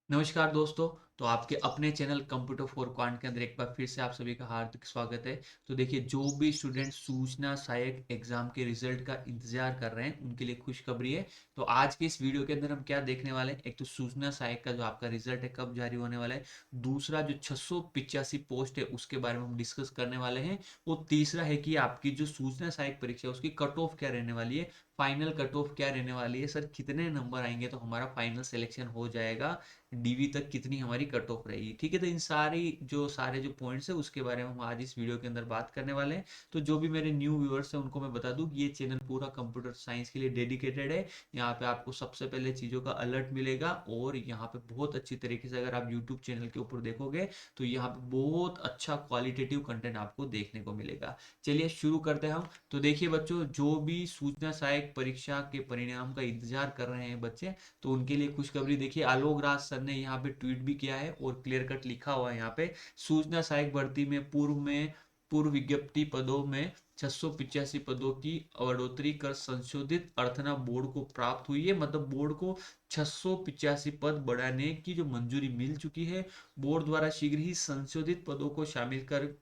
नमस्कार दोस्तों। तो आपके अपने चैनल कंप्यूटर फॉर क्वांट के अंदर एक बार फिर से आप सभी का हार्दिक स्वागत है। तो देखिए, जो भी स्टूडेंट सूचना सहायक एग्जाम के रिजल्ट का इंतजार कर रहे हैं उनके लिए खुशखबरी है। तो आज के इस वीडियो के अंदर हम क्या देखने वाले हैं, एक तो सूचना सहायक का जो आपका रिजल्ट है कब जारी होने वाला है, दूसरा जो 685 पोस्ट है उसके बारे में हम डिस्कस करने वाले हैं, और तीसरा है कि आपकी जो सूचना सहायक परीक्षा है उसकी कट ऑफ क्या रहने वाली है, फाइनल कट ऑफ क्या रहने वाली है, सर कितने नंबर आएंगे तो हमारा फाइनल सिलेक्शन हो जाएगा, डीवी तक कितनी हमारी कट ऑफ रहेगी। ठीक है, तो इन सारे जो पॉइंट्स है उसके बारे में हम आज इस वीडियो के अंदर बात करने वाले हैं। तो जो भी मेरे न्यू व्यूअर्स हैं उनको मैं बता दूं कि ये चैनल पूरा कंप्यूटर साइंस के लिए डेडिकेटेड है। यहाँ पे आपको सबसे पहले चीज़ों का अलर्ट मिलेगा, और यहाँ पे बहुत अच्छी तरीके से अगर आप यूट्यूब चैनल के ऊपर देखोगे तो यहाँ पे बहुत अच्छा क्वालिटेटिव कंटेंट आपको देखने को मिलेगा। चलिए शुरू करते हैं हम। तो देखिए बच्चों, जो भी सूचना सहायक परीक्षा के परिणाम का इंतजार कर रहे हैं बच्चे, तो उनके लिए खुशखबरी। देखिए, आलोक राज सर ने यहाँ पे ट्वीट भी किया है और क्लियर कट लिखा हुआ है यहाँ पे, सूचना सहायक भर्ती में पूर्व विज्ञप्ति पदों में 685 पदों की बढ़ोतरी कर संशोधित अर्थना बोर्ड को प्राप्त हुई है। मतलब बोर्ड को 685 पद बढ़ाने की जो मंजूरी मिल चुकी है। बोर्ड द्वारा शीघ्र ही संशोधित पदों को शामिल कर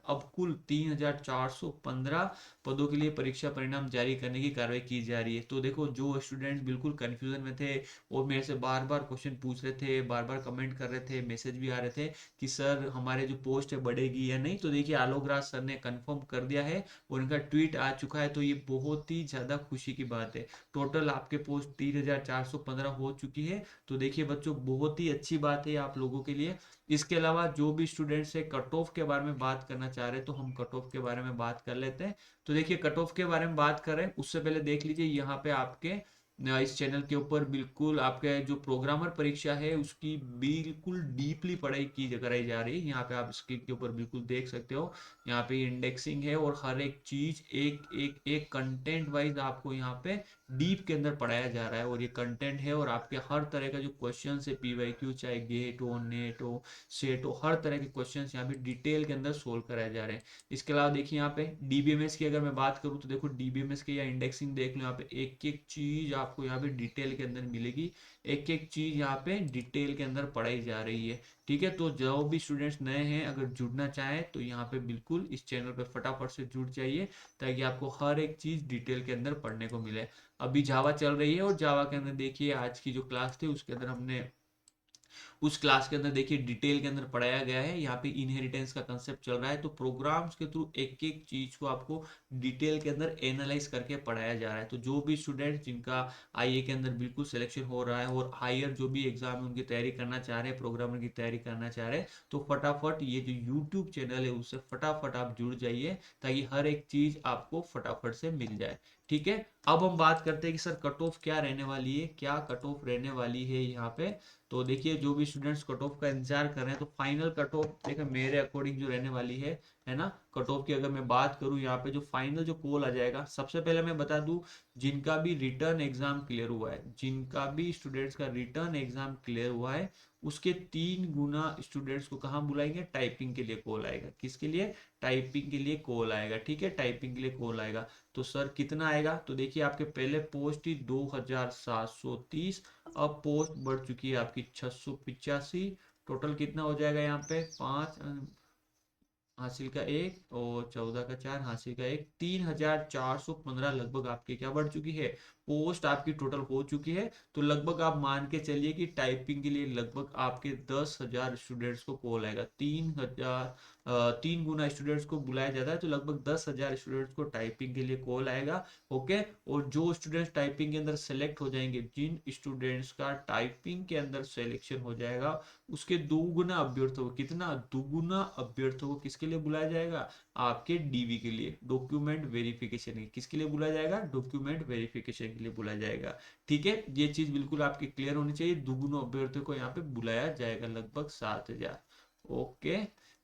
अब कुल 3415 पदों के लिए परीक्षा परिणाम जारी करने की कार्रवाई की जा रही है। तो देखो, जो स्टूडेंट बिल्कुल कंफ्यूजन में थे और मेरे से बार बार क्वेश्चन पूछ रहे थे, बार बार कमेंट कर रहे थे, मैसेज भी आ रहे थे कि सर हमारे जो पोस्ट है बढ़ेगी या नहीं, तो देखिए आलोक राज सर ने कंफर्म कर दिया है और इनका ट्वीट आ चुका है। तो ये बहुत ही ज़्यादा खुशी की बात है। टोटल आपके पोस्ट 3415 हो चुकी है। तो देखिए बच्चों, बहुत ही अच्छी बात है आप लोगों के लिए। इसके अलावा जो भी स्टूडेंट्स है कट ऑफ के बारे में बात करना चाह रहे हैं, तो हम कट ऑफ के बारे में बात कर लेते हैं। तो देखिए, कट ऑफ के बारे में बात कर रहे हैं उससे पहले देख लीजिए यहाँ पे आपके इस चैनल के ऊपर बिल्कुल आपके जो प्रोग्रामर परीक्षा है उसकी बिल्कुल डीपली पढ़ाई की कराई जा रही है। यहाँ पे आप स्क्रीन के ऊपर बिल्कुल देख सकते हो, यहाँ पे इंडेक्सिंग है और हर एक चीज एक एक एक कंटेंट वाइज आपको यहाँ पे डीप के अंदर पढ़ाया जा रहा है। और ये कंटेंट है और आपके हर तरह का जो क्वेश्चन है पीवाईक्यू, चाहे गेट हो, नेट हो, सेट हो, हर तरह के क्वेश्चन यहाँ पे डिटेल के अंदर सोल्व कराए जा रहे हैं। इसके अलावा देखिए यहाँ पे डीबीएमएस की अगर मैं बात करूँ तो देखो, डीबीएमएस की या इंडेक्सिंग देख लो, यहाँ पे एक एक चीज आपको यहाँ पे डिटेल के अंदर मिलेगी। एक एक चीज यहाँ पे डिटेल के अंदर पढ़ाई जा रही है। ठीक है, तो जो भी स्टूडेंट्स नए हैं अगर जुड़ना चाहें तो यहाँ पे बिल्कुल इस चैनल पे फटाफट से जुड़ जाइए, ताकि आपको हर एक चीज डिटेल के अंदर पढ़ने को मिले। अभी जावा चल रही है और जावा के अंदर देखिए आज की जो क्लास थी उसके अंदर हमने उस क्लास के अंदर देखिए डिटेल के अंदर पढ़ाया गया है। यहाँ पे इनहेरिटेंस का कंसेप्ट चल रहा है, तो प्रोग्राम्स के थ्रू एक एक चीज को आपको डिटेल के अंदर एनालाइज करके पढ़ाया जा रहा है। तो जो भी स्टूडेंट जिनका आईए के अंदर बिल्कुल सिलेक्शन हो रहा है और हायर जो भी एग्जाम है उनकी तैयारी करना चाह रहे हैं, प्रोग्रामर की तैयारी करना चाह रहे हैं, तो फटाफट ये जो यूट्यूब चैनल है उससे फटाफट आप जुड़ जाइए, ताकि हर एक चीज आपको फटाफट से मिल जाए। ठीक है, अब हम बात करते हैं कि सर कट ऑफ क्या रहने वाली है, क्या कट ऑफ रहने वाली है यहाँ पे। तो देखिए, जो भी स्टूडेंट्स कट ऑफ का इंतजार कर रहे हैं तो फाइनल कट ऑफ देखिए मेरे अकॉर्डिंग जो रहने वाली है ना, कट ऑफ की अगर मैं बात करूं यहाँ पे जो फाइनल जो कॉल आ जाएगा, सबसे पहले मैं बता दूं, जिनका भी रिटर्न एग्जाम क्लियर हुआ है, जिनका भी स्टूडेंट्स का रिटर्न एग्जाम क्लियर हुआ है, उसके 3 गुना स्टूडेंट्स को कहाँ बुलाएंगे, टाइपिंग के लिए कॉल आएगा। किसके लिए, टाइपिंग के लिए कॉल आएगा। ठीक है, टाइपिंग के लिए कॉल आएगा। तो सर कितना आएगा, तो देखिए आपके पहले पोस्ट ही 2730, अब पोस्ट बढ़ चुकी है आपकी 685। टोटल कितना हो जाएगा यहाँ पे, 5 हासिल का एक और 14 का 4 हासिल का एक, 3415 लगभग आपकी क्या बढ़ चुकी है, पोस्ट आपकी टोटल हो चुकी है। तो लगभग आप मान के चलिए कि टाइपिंग के लिए लगभग आपके 10,000 स्टूडेंट्स को कॉल आएगा। 3 गुना स्टूडेंट्स को बुलाया जाता है, तो लगभग 10,000 स्टूडेंट्स को टाइपिंग के लिए कॉल आएगा। ओके, और जो स्टूडेंट्स टाइपिंग के अंदर सेलेक्ट हो जाएंगे, जिन स्टूडेंट्स का टाइपिंग के अंदर सिलेक्शन हो जाएगा, उसके दोगुना अभ्यर्थों को, कितना, दुगुना अभ्यर्थों को किसके लिए बुलाया जाएगा, आपके डीवी के लिए, डॉक्यूमेंट वेरिफिकेशन के, किसके लिए बुलाया जाएगा, डॉक्यूमेंट वेरिफिकेशन के लिए बुलाया जाएगा। ठीक है, ये चीज बिल्कुल आपकी क्लियर होनी चाहिए। दुगुना अभ्यर्थियों को यहाँ पे बुलाया जाएगा, लगभग 7,000। ओके,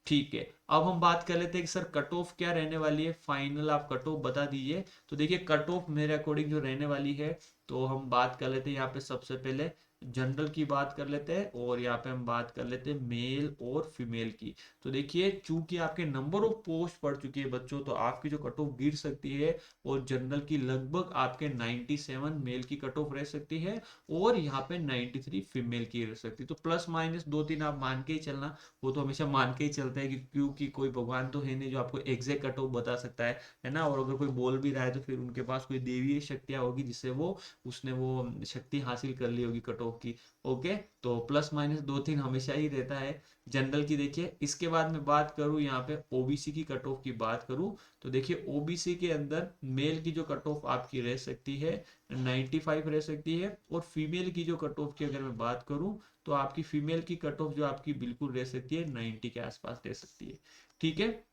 ठीक है। अब हम बात कर लेते हैं कि सर कट ऑफ क्या रहने वाली है, फाइनल आप कट ऑफ बता दीजिए। तो देखिए कट ऑफ मेरे अकॉर्डिंग जो रहने वाली है, तो हम बात कर लेते हैं यहाँ पे सबसे पहले जनरल की बात कर लेते हैं, और यहाँ पे हम बात कर लेते हैं मेल और फीमेल की। तो देखिए चूंकि आपके नंबर ऑफ पोस्ट पड़ चुकी है बच्चों, तो आपकी जो कट ऑफ गिर सकती है, और जनरल की लगभग आपके 97 मेल की कट ऑफ रह सकती है, और यहाँ पे 93 फीमेल की रह सकती है। तो प्लस माइनस दो तीन आप मान के ही चलना, वो तो हमेशा मान के ही चलते हैं कि क्योंकि कोई भगवान तो है नहीं जो आपको एग्जैक्ट कट ऑफ बता सकता है ना। और अगर कोई बोल भी रहा है तो फिर उनके पास कोई देवीय शक्तियां होगी जिससे वो उसने वो शक्ति हासिल कर ली होगी कट ऑफ की। ओके, तो प्लस माइनस दो तीन हमेशा ही रहता है जनरल की। देखिए इसके बाद मैं बात करूं यहाँ पे ओबीसी की कट ऑफ की बात करूं, तो देखिए ओबीसी के अंदर मेल की जो कट ऑफ आपकी रह सकती है 95 रह सकती है, और फीमेल की जो कट ऑफ की अगर मैं बात करूं, तो आपकी फीमेल की कट ऑफ जो आपकी बिल्कुल रह सकती है 90 के आसपास रह सकती है। ठीक है,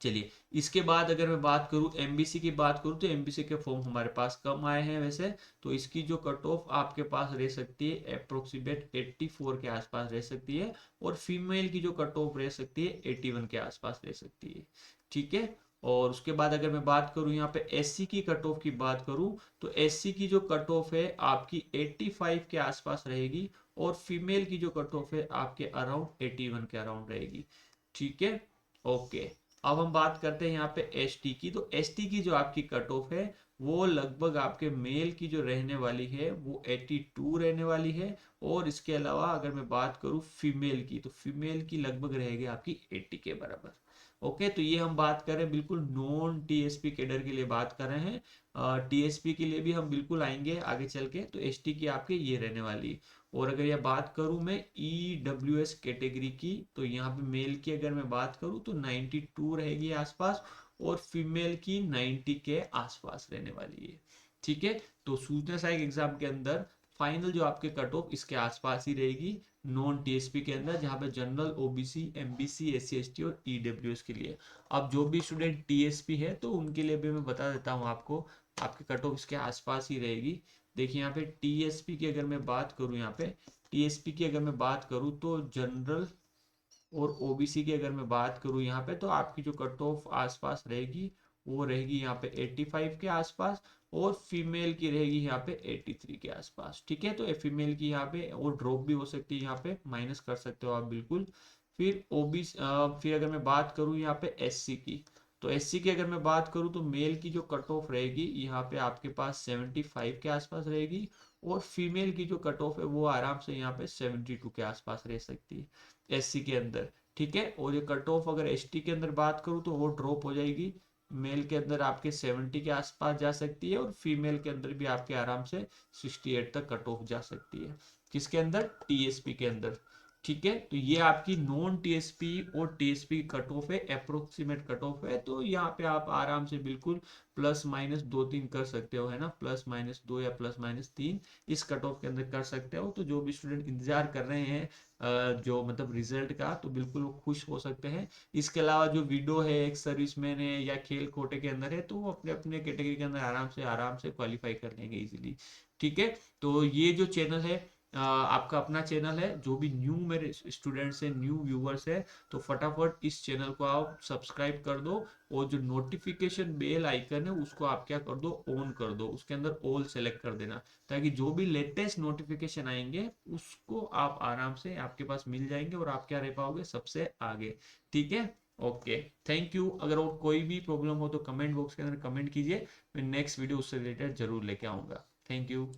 चलिए इसके बाद अगर मैं बात करूं एमबीसी की बात करूं, तो एमबीसी के फॉर्म हमारे पास कम आए हैं वैसे, तो इसकी जो कट ऑफ आपके पास रह सकती है अप्रोक्सीमेट 84 के आसपास रह सकती है, और फीमेल की जो कट ऑफ रह सकती है 81 के आसपास रह सकती है। ठीक है, और उसके बाद अगर मैं बात करूं यहाँ पे एससी की कट ऑफ की बात करूं, तो एससी की जो कट ऑफ है आपकी 85 के आसपास रहेगी, और फीमेल की जो कट ऑफ है आपके अराउंड 81 के अराउंड रहेगी। ठीक है, ओके। अब हम बात करते हैं यहाँ पे एसटी की, तो एसटी की जो आपकी कट ऑफ है वो लगभग आपके मेल की जो रहने वाली है वो 82 रहने वाली है, और इसके अलावा अगर मैं बात करूँ फीमेल की, तो फीमेल की लगभग रहेगी आपकी 80 के बराबर। ओके, तो ये हम बात कर रहे हैं बिल्कुल नॉन टीएसपी कैडर के लिए बात कर रहे हैं। टीएसपी के लिए भी हम बिल्कुल आएंगे आगे चल के, तो एसटी की आपके ये रहने वाली है। और अगर यह बात करूं मैं ईडब्ल्यूएस कैटेगरी की, तो यहाँ पे मेल की अगर मैं बात करूं तो 92 रहेगी आसपास, और फीमेल की 90 के आसपास रहने वाली है। ठीक है, तो सूचना सहायक एग्जाम के अंदर फाइनल जो आपके कट ऑफ इसके आसपास ही रहेगी नॉन टीएसपी के अंदर, जहां पे general, OBC, MBC, SC ST और ईडब्ल्यूएस के लिए। अब जो भी स्टूडेंट टीएसपी है तो उनके लिए भी मैं बता देता हूँ आपको, आपके कट ऑफ इसके आसपास ही रहेगी। देखिए यहाँ पे टीएसपी की अगर मैं बात करूँ, यहाँ पे टीएसपी की अगर मैं बात करूँ, तो जनरल और ओबीसी की अगर मैं बात करूँ यहाँ पे, तो आपकी जो कट ऑफ आसपास रहेगी वो रहेगी यहाँ पे 85 के आसपास, और फीमेल की रहेगी यहाँ पे 83 के आसपास। ठीक है, तो फीमेल की यहाँ पे और ड्रॉप भी हो सकती है, यहाँ पे माइनस कर सकते हो आप बिल्कुल। फिर ओबीसी, फिर अगर मैं बात करूँ यहाँ पे एससी की, तो एससी की अगर मैं बात करूँ तो मेल की जो कट ऑफ रहेगी यहाँ पे आपके पास 75 के आसपास रहेगी, और फीमेल की जो कट ऑफ है वो आराम से यहाँ पे 72 के आसपास रह सकती है एससी के अंदर। ठीक है, और ये कट ऑफ अगर एसटी के अंदर बात करूँ तो वो ड्रॉप हो जाएगी, मेल के अंदर आपके 70 के आसपास जा सकती है, और फीमेल के अंदर भी आपके आराम से 68 तक कट ऑफ जा सकती है। किसके अंदर, टीएसपी के अंदर। ठीक है, तो ये आपकी नॉन टीएसपी और टीएसपी कट ऑफ है, अप्रोक्सीमेट कट ऑफ है। तो यहाँ पे आप आराम से बिल्कुल प्लस माइनस दो तीन कर सकते हो, है ना, प्लस माइनस दो या प्लस माइनस तीन इस कट ऑफ के अंदर कर सकते हो। तो जो भी स्टूडेंट इंतजार कर रहे हैं जो मतलब रिजल्ट का, तो बिल्कुल वो खुश हो सकते हैं। इसके अलावा जो वीडियो है एक सर्विसमैन है या खेल कोटे के अंदर है, तो वो अपने अपने कैटेगरी के अंदर आराम से क्वालिफाई कर लेंगे इजीली। ठीक है, तो ये जो चैनल है आपका अपना चैनल है, जो भी न्यू मेरे स्टूडेंट्स हैं, न्यू व्यूवर्स है, तो फटाफट इस चैनल को आप सब्सक्राइब कर दो, और जो नोटिफिकेशन बेल आइकन है उसको आप क्या कर दो, ऑन कर दो, उसके अंदर ऑल सेलेक्ट कर देना, ताकि जो भी लेटेस्ट नोटिफिकेशन आएंगे उसको आप आराम से आपके पास मिल जाएंगे, और आप क्या रह पाओगे सबसे आगे। ठीक है, ओके, थैंक यू। अगर और कोई भी प्रॉब्लम हो तो कमेंट बॉक्स के अंदर कमेंट कीजिए, मैं नेक्स्ट वीडियो उससे रिलेटेड जरूर लेके आऊंगा। Thank you.